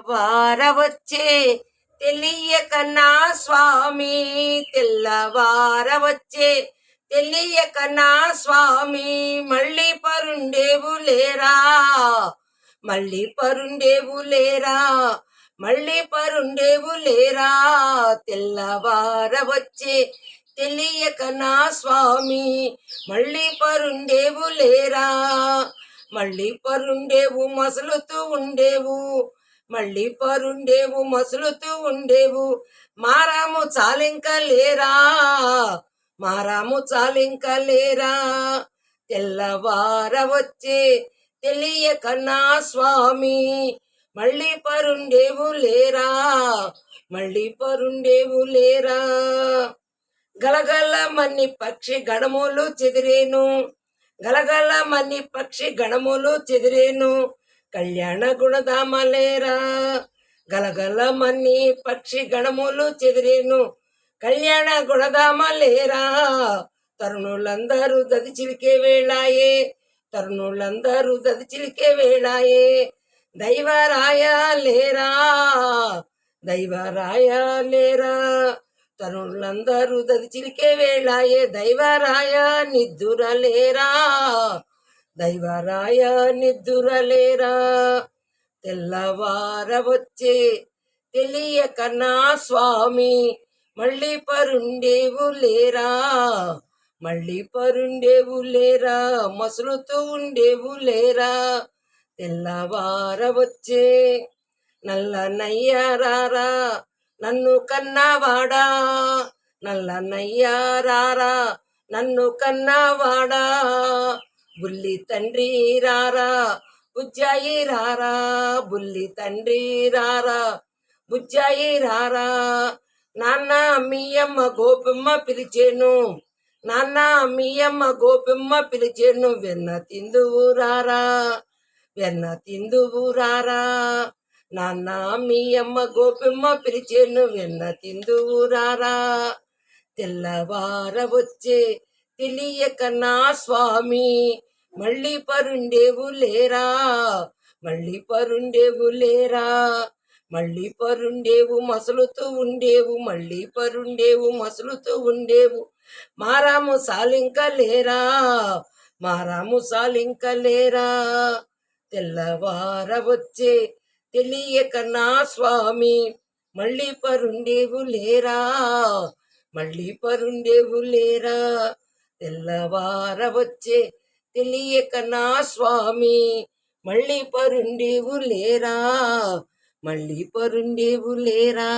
వారవచ్చే తెలియక నా స్వామి, తెల్లవారవచ్చే తెలియక నా స్వామి, మళ్ళీ పరుండేవు లేరా, మళ్ళీ పరుండేవు లేరా, మళ్ళీ పరుండేవు లేరా, తెల్లవారవచ్చే తెలియక నా స్వామి, మళ్ళీ పరుండేవు లేరా, మళ్ళీ పరుండేవు మసులుతూ ఉండేవు, మళ్ళీ పరుండేవు మసులుతూ ఉండేవు, మారాము చాలింక లేరా, మారాము చాలింక లేరా, తెల్లవారవచ్చే తెలియక నా స్వామి, మళ్ళీ పరుండేవు లేరా, మళ్ళీ పరుండేవు లేరా. గలగల మన్ని పక్షి గణములు చెదిరేను, గలగల మన్ని పక్షి గణములు చెదిరేను, కళ్యాణ గుణధామలేరా, గలగల మన్ని పక్షి గణములు చెదిరేను, కళ్యాణ గుణధామలేరా, తరుణులందరూ దది చిలికే వేళాయే, తరుణులందరూ దది చిలికే వేళాయే, దైవరాయ లేరా, దైవరాయ లేరా, తరుణులందరూ దది చిలికే వేళాయే, దైవరాయ నిద్దురలేరా, దైవరాయ నిద్దురలేరా, తెల్లవారవచ్చే తెలియక నా స్వామి, మళ్ళీ పరుండేవు లేరా, మళ్ళీ పరుండేవు లేరా, మసులుతూ ఉండేవు లేరా, తెల్లవారవచ్చే. నల్లనయ్యారారా నన్ను కన్నవాడా, నల్లనయ్యారారా నన్ను కన్నవాడా, బుల్లి తండ్రి రారా బుజ్జాయి రారా, బుల్లి తండ్రి రారా బుజ్జాయి రారా, నాన్న మీ అమ్మ గోపమ్మ పిలిచేను, నాన్న మీ అమ్మ గోపమ్మ పిలిచేను, వెన్న తిందువు రారా, వెన్న తిందువు రారా, నాన్న మీ అమ్మ గోపమ్మ పిలిచేను, వెన్న తిందువు రారా, తెల్లవారవచ్చే తెలియక నా స్వామి, మళ్ళీ పరుండేవు లేరా, మళ్ళీ పరుండేవు లేరా, మళ్ళీ పరుండేవు మసులుతూ ఉండేవు, మళ్ళీ పరుండేవు మసులుతూ ఉండేవు, మారాము సాలింక లేరా, మారాము సాలింక లేరా, తెల్లవారవచ్చే తెలియక నా స్వామి, మళ్ళీ పరుండేవు లేరా, మళ్ళీ పరుండేవు లేరా, తెల్లవారవచ్చే తెలియక నా స్వామి, మళ్ళీ పరుండేవు లేరా, మళ్ళీ పరుండేవు లేరా.